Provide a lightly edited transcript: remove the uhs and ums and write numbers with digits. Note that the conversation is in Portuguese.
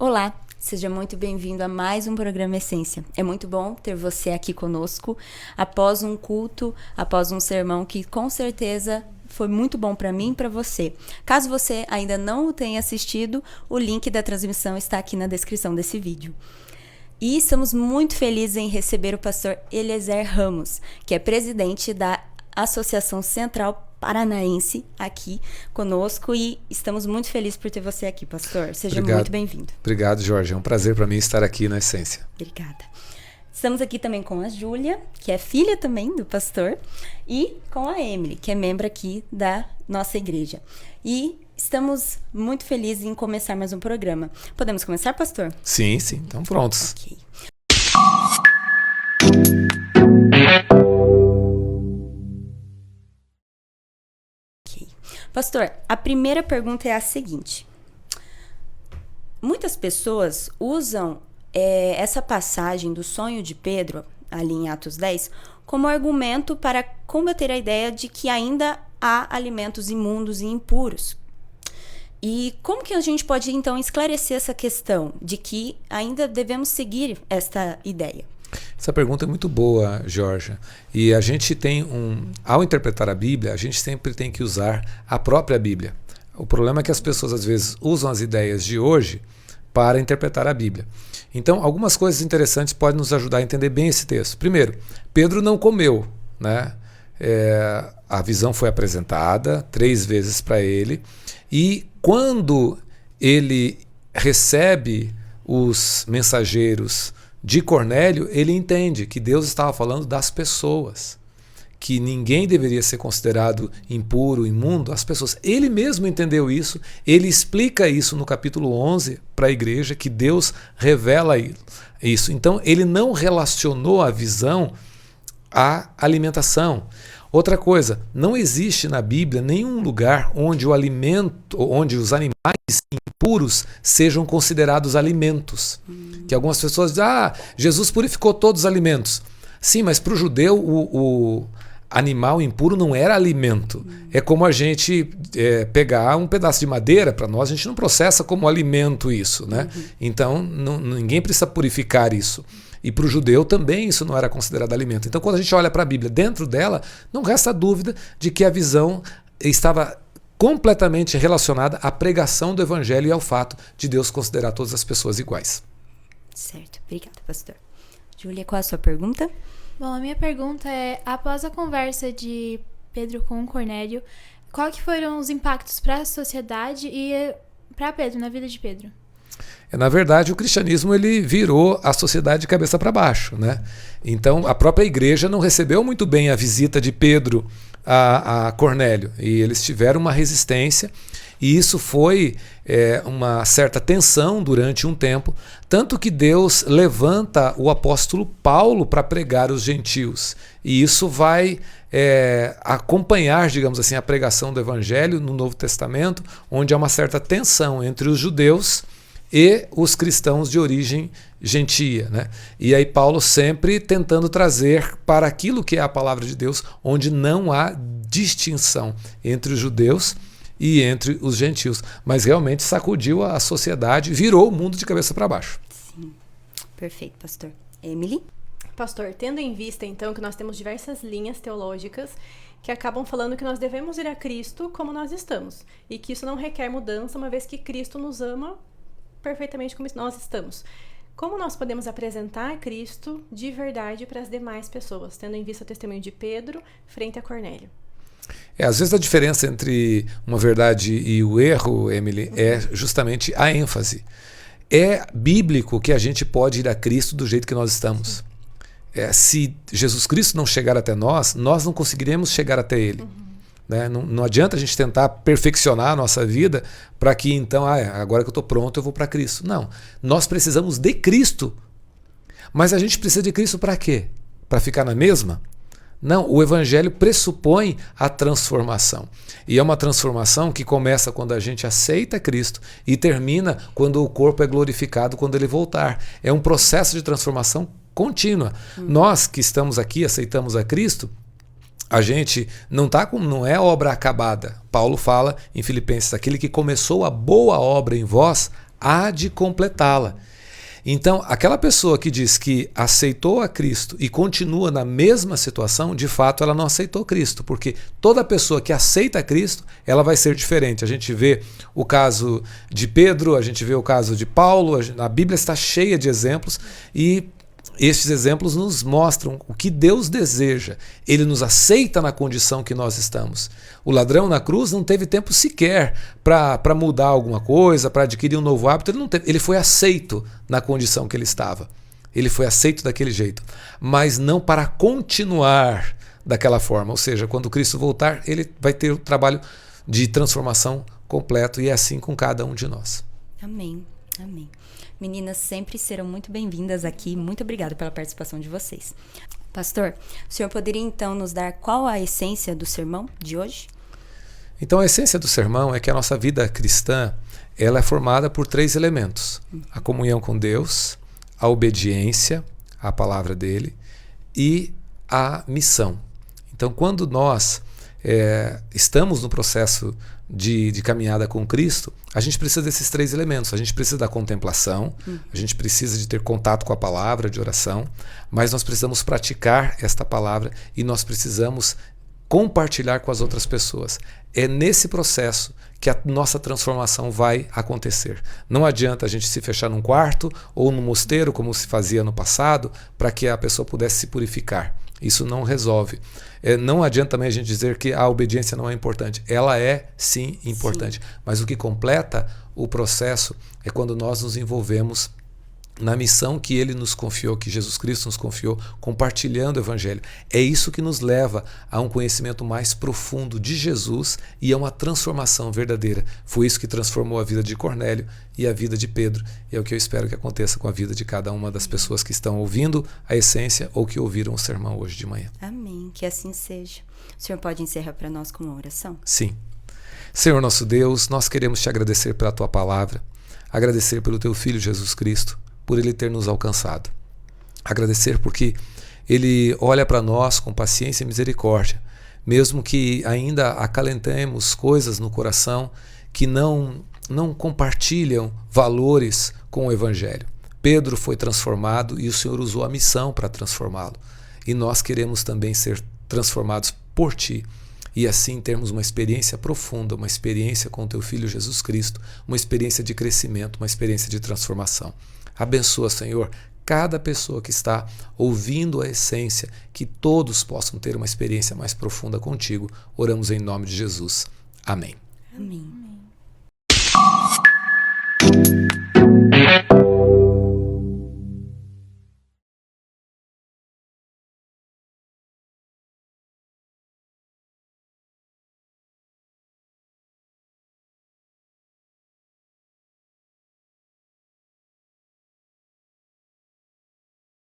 Olá, seja muito bem-vindo a mais um programa Essência. É muito bom ter você aqui conosco após um culto, após um sermão que com certeza foi muito bom para mim e para você. Caso você ainda não o tenha assistido, o link da transmissão está aqui na descrição desse vídeo. E estamos muito felizes em receber o pastor Eliezer Ramos, que é presidente da Associação Central Paranaense aqui conosco, e estamos muito felizes por ter você aqui, pastor. Seja muito bem-vindo. Obrigado, Jorge. É um prazer para mim estar aqui na Essência. Obrigada. Estamos aqui também com a Júlia, que é filha também do pastor, e com a Emily, que é membro aqui da nossa igreja. E estamos muito felizes em começar mais um programa. Podemos começar, pastor? Sim, então prontos. Ok. Pastor, a primeira pergunta é a seguinte. Muitas pessoas usam essa passagem do sonho de Pedro, ali em Atos 10, como argumento para combater a ideia de que ainda há alimentos imundos e impuros. E como que a gente pode, então, esclarecer essa questão de que ainda devemos seguir esta ideia? Essa pergunta é muito boa, Jorge. E a gente tem ao interpretar a Bíblia, a gente sempre tem que usar a própria Bíblia. O problema é que as pessoas às vezes usam as ideias de hoje para interpretar a Bíblia. Então, algumas coisas interessantes podem nos ajudar a entender bem esse texto. Primeiro, Pedro não comeu, né? A visão foi apresentada 3 vezes para ele, e quando ele recebe os mensageiros de Cornélio, ele entende que Deus estava falando das pessoas, que ninguém deveria ser considerado impuro, imundo, as pessoas. Ele mesmo entendeu isso, ele explica isso no capítulo 11 para a igreja, que Deus revela isso. Então, ele não relacionou a visão à alimentação. Outra coisa, não existe na Bíblia nenhum lugar onde o alimento, onde os animais impuros sejam considerados alimentos. Que algumas pessoas dizem, Jesus purificou todos os alimentos. Sim, mas para o judeu o animal impuro não era alimento. É como a gente pegar um pedaço de madeira, para nós a gente não processa como alimento isso, né? Então ninguém precisa purificar isso. E para o judeu também isso não era considerado alimento. Então quando a gente olha para a Bíblia, dentro dela não resta dúvida de que a visão estava completamente relacionada à pregação do Evangelho e ao fato de Deus considerar todas as pessoas iguais. Certo, obrigada, pastor. Júlia, qual a sua pergunta? Bom, a minha pergunta é, após a conversa de Pedro com Cornélio, qual que foram os impactos para a sociedade e para Pedro, na vida de Pedro? Na verdade, o cristianismo ele virou a sociedade de cabeça para baixo, né? Então, a própria igreja não recebeu muito bem a visita de Pedro a Cornélio, e eles tiveram uma resistência, e isso foi uma certa tensão durante um tempo, tanto que Deus levanta o apóstolo Paulo para pregar os gentios, e isso vai acompanhar, digamos assim, a pregação do Evangelho no Novo Testamento, onde há uma certa tensão entre os judeus e os cristãos de origem gentia, né? E aí Paulo sempre tentando trazer para aquilo que é a palavra de Deus, onde não há distinção entre os judeus e entre os gentios, mas realmente sacudiu a sociedade, virou o mundo de cabeça para baixo. Sim, perfeito, pastor. Emily? Pastor, tendo em vista então que nós temos diversas linhas teológicas que acabam falando que nós devemos ir a Cristo como nós estamos, e que isso não requer mudança, uma vez que Cristo nos ama perfeitamente como nós estamos. Como nós podemos apresentar Cristo de verdade para as demais pessoas, tendo em vista o testemunho de Pedro frente a Cornélio? Às vezes a diferença entre uma verdade e o erro, Emily, é justamente a ênfase. É bíblico que a gente pode ir a Cristo do jeito que nós estamos. Se Jesus Cristo não chegar até nós, nós não conseguiremos chegar até Ele. Né? Não adianta a gente tentar perfeccionar a nossa vida para que então, agora que eu estou pronto, eu vou para Cristo. Não, nós precisamos de Cristo. Mas a gente precisa de Cristo para quê? Para ficar na mesma? Não, o Evangelho pressupõe a transformação. E é uma transformação que começa quando a gente aceita Cristo e termina quando o corpo é glorificado, quando ele voltar. É um processo de transformação contínua. Nós que estamos aqui, aceitamos a Cristo, a gente não é obra acabada. Paulo fala em Filipenses, aquele que começou a boa obra em vós, há de completá-la. Então, aquela pessoa que diz que aceitou a Cristo e continua na mesma situação, de fato ela não aceitou Cristo, porque toda pessoa que aceita Cristo, ela vai ser diferente. A gente vê o caso de Pedro, a gente vê o caso de Paulo, a Bíblia está cheia de exemplos e estes exemplos nos mostram o que Deus deseja. Ele nos aceita na condição que nós estamos. O ladrão na cruz não teve tempo sequer para mudar alguma coisa, para adquirir um novo hábito. Ele foi aceito na condição que ele estava. Ele foi aceito daquele jeito. Mas não para continuar daquela forma. Ou seja, quando Cristo voltar, ele vai ter o trabalho de transformação completo. E é assim com cada um de nós. Amém. Amém. Meninas, sempre serão muito bem-vindas aqui. Muito obrigada pela participação de vocês. Pastor, o senhor poderia então nos dar qual a essência do sermão de hoje? Então, a essência do sermão é que a nossa vida cristã ela é formada por 3 elementos. A comunhão com Deus, a obediência à palavra dele e a missão. Então, quando nós estamos no processo de caminhada com Cristo, a gente precisa desses 3 elementos. A gente precisa da contemplação, a gente precisa de ter contato com a palavra, de oração, mas nós precisamos praticar esta palavra e nós precisamos compartilhar com as outras pessoas. É nesse processo que a nossa transformação vai acontecer. Não adianta a gente se fechar num quarto ou num mosteiro, como se fazia no passado, para que a pessoa pudesse se purificar. Isso não resolve. Não adianta também a gente dizer que a obediência não é importante. Ela é, sim, importante. Sim. Mas o que completa o processo é quando nós nos envolvemos na missão que ele nos confiou, que Jesus Cristo nos confiou, compartilhando o Evangelho. É isso que nos leva a um conhecimento mais profundo de Jesus e a uma transformação verdadeira. Foi isso que transformou a vida de Cornélio e a vida de Pedro. E é o que eu espero que aconteça com a vida de cada uma das pessoas que estão ouvindo a essência ou que ouviram o sermão hoje de manhã. Amém. Que assim seja. O senhor pode encerrar para nós com uma oração? Sim. Senhor nosso Deus, nós queremos te agradecer pela tua palavra, agradecer pelo teu Filho Jesus Cristo, por ele ter nos alcançado. Agradecer porque ele olha para nós com paciência e misericórdia, mesmo que ainda acalentemos coisas no coração que não compartilham valores com o Evangelho. Pedro foi transformado e o Senhor usou a missão para transformá-lo. E nós queremos também ser transformados por Ti e assim termos uma experiência profunda, uma experiência com o Teu Filho Jesus Cristo, uma experiência de crescimento, uma experiência de transformação. Abençoa, Senhor, cada pessoa que está ouvindo a essência, que todos possam ter uma experiência mais profunda contigo. Oramos em nome de Jesus. Amém. Amém.